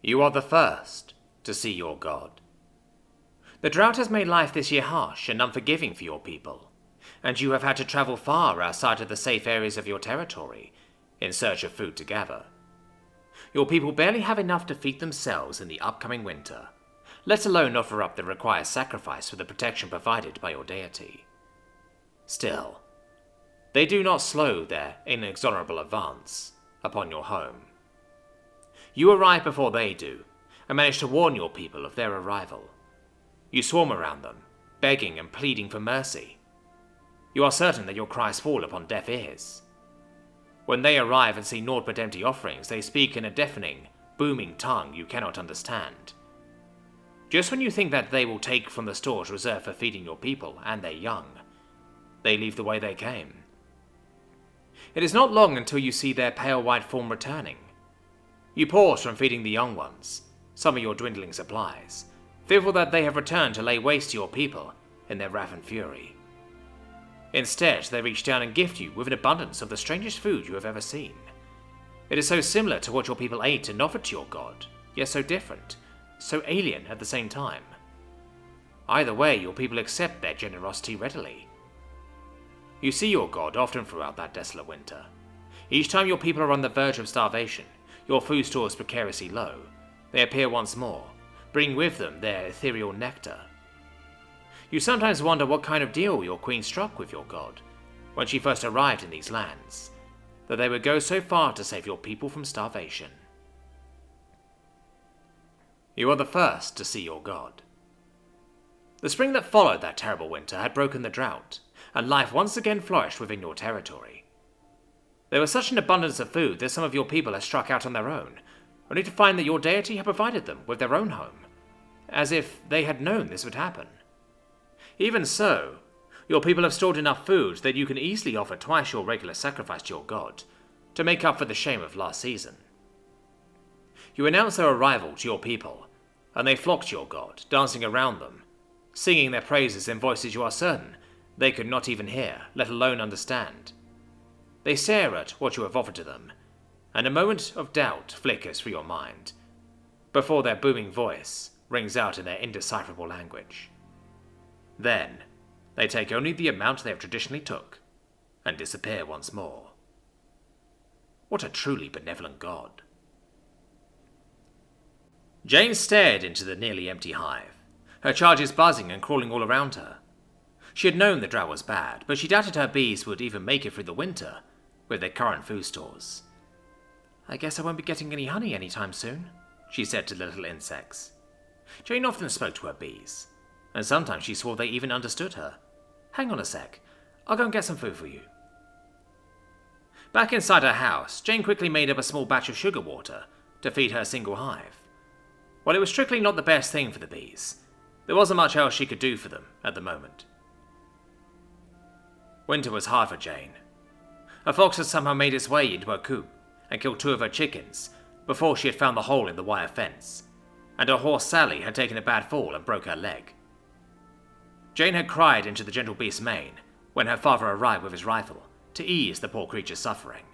You are the first to see your god. The drought has made life this year harsh and unforgiving for your people, and you have had to travel far outside of the safe areas of your territory in search of food to gather. Your people barely have enough to feed themselves in the upcoming winter, let alone offer up the required sacrifice for the protection provided by your deity. Still, they do not slow their inexorable advance upon your home. You arrive before they do, and manage to warn your people of their arrival. You swarm around them, begging and pleading for mercy. You are certain that your cries fall upon deaf ears. When they arrive and see naught but empty offerings, they speak in a deafening, booming tongue you cannot understand. Just when you think that they will take from the stores reserved for feeding your people and their young, they leave the way they came. It is not long until you see their pale white form returning. You pause from feeding the young ones, some of your dwindling supplies, fearful that they have returned to lay waste to your people in their wrath and fury. Instead, they reach down and gift you with an abundance of the strangest food you have ever seen. It is so similar to what your people ate and offered to your god, yet so different, so alien at the same time. Either way, your people accept their generosity readily. You see your god often throughout that desolate winter. Each time your people are on the verge of starvation, your food stores precariously low, they appear once more, bringing with them their ethereal nectar. You sometimes wonder what kind of deal your queen struck with your god when she first arrived in these lands, that they would go so far to save your people from starvation. You are the first to see your god. The spring that followed that terrible winter had broken the drought, and life once again flourished within your territory. There was such an abundance of food that some of your people had struck out on their own, only to find that your deity had provided them with their own home, as if they had known this would happen. Even so, your people have stored enough food that you can easily offer twice your regular sacrifice to your god, to make up for the shame of last season. You announce their arrival to your people, and they flock to your god, dancing around them, singing their praises in voices you are certain they could not even hear, let alone understand. They stare at what you have offered to them, and a moment of doubt flickers through your mind, before their booming voice rings out in their indecipherable language. Then, they take only the amount they have traditionally took, and disappear once more. What a truly benevolent god. Jane stared into the nearly empty hive, her charges buzzing and crawling all around her. She had known the drought was bad, but she doubted her bees would even make it through the winter with their current food stores. "I guess I won't be getting any honey anytime soon," she said to the little insects. Jane often spoke to her bees, and sometimes she swore they even understood her. "Hang on a sec, I'll go and get some food for you." Back inside her house, Jane quickly made up a small batch of sugar water to feed her single hive. While it was strictly not the best thing for the bees, there wasn't much else she could do for them at the moment. Winter was hard for Jane. A fox had somehow made its way into her coop and killed 2 of her chickens before she had found the hole in the wire fence, and her horse Sally had taken a bad fall and broke her leg. Jane had cried into the gentle beast's mane when her father arrived with his rifle to ease the poor creature's suffering.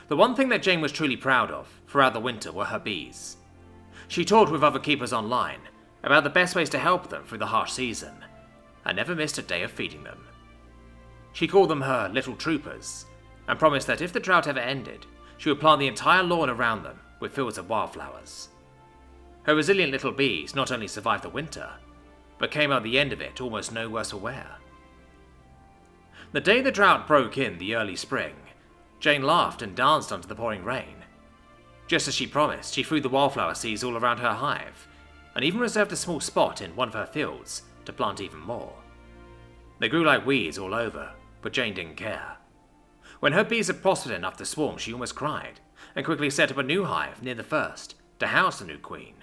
The one thing that Jane was truly proud of throughout the winter were her bees. She talked with other keepers online about the best ways to help them through the harsh season, and never missed a day of feeding them. She called them her little troopers, and promised that if the drought ever ended, she would plant the entire lawn around them with fields of wildflowers. Her resilient little bees not only survived the winter, but came out the end of it almost no worse for wear. The day the drought broke in the early spring, Jane laughed and danced under the pouring rain. Just as she promised, she threw the wildflower seeds all around her hive, and even reserved a small spot in one of her fields to plant even more. They grew like weeds all over, but Jane didn't care. When her bees had prospered enough to swarm, she almost cried, and quickly set up a new hive near the first to house the new queen.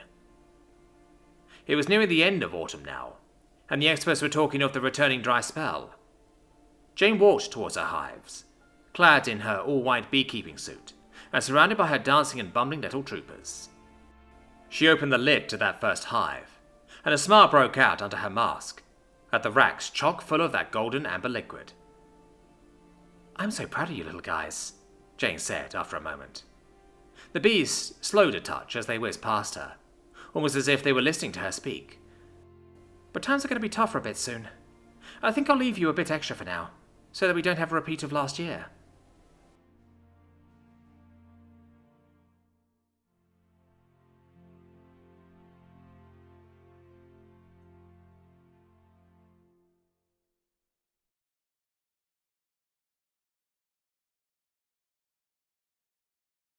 It was nearing the end of autumn now, and the experts were talking of the returning dry spell. Jane walked towards her hives, clad in her all-white beekeeping suit, and surrounded by her dancing and bumbling little troopers. She opened the lid to that first hive, and a smile broke out under her mask, at the racks chock full of that golden amber liquid. "I'm so proud of you little guys," Jane said after a moment. The bees slowed a touch as they whizzed past her, almost as if they were listening to her speak. But times are going to be tough for a bit soon. I think I'll leave you a bit extra for now, so that we don't have a repeat of last year.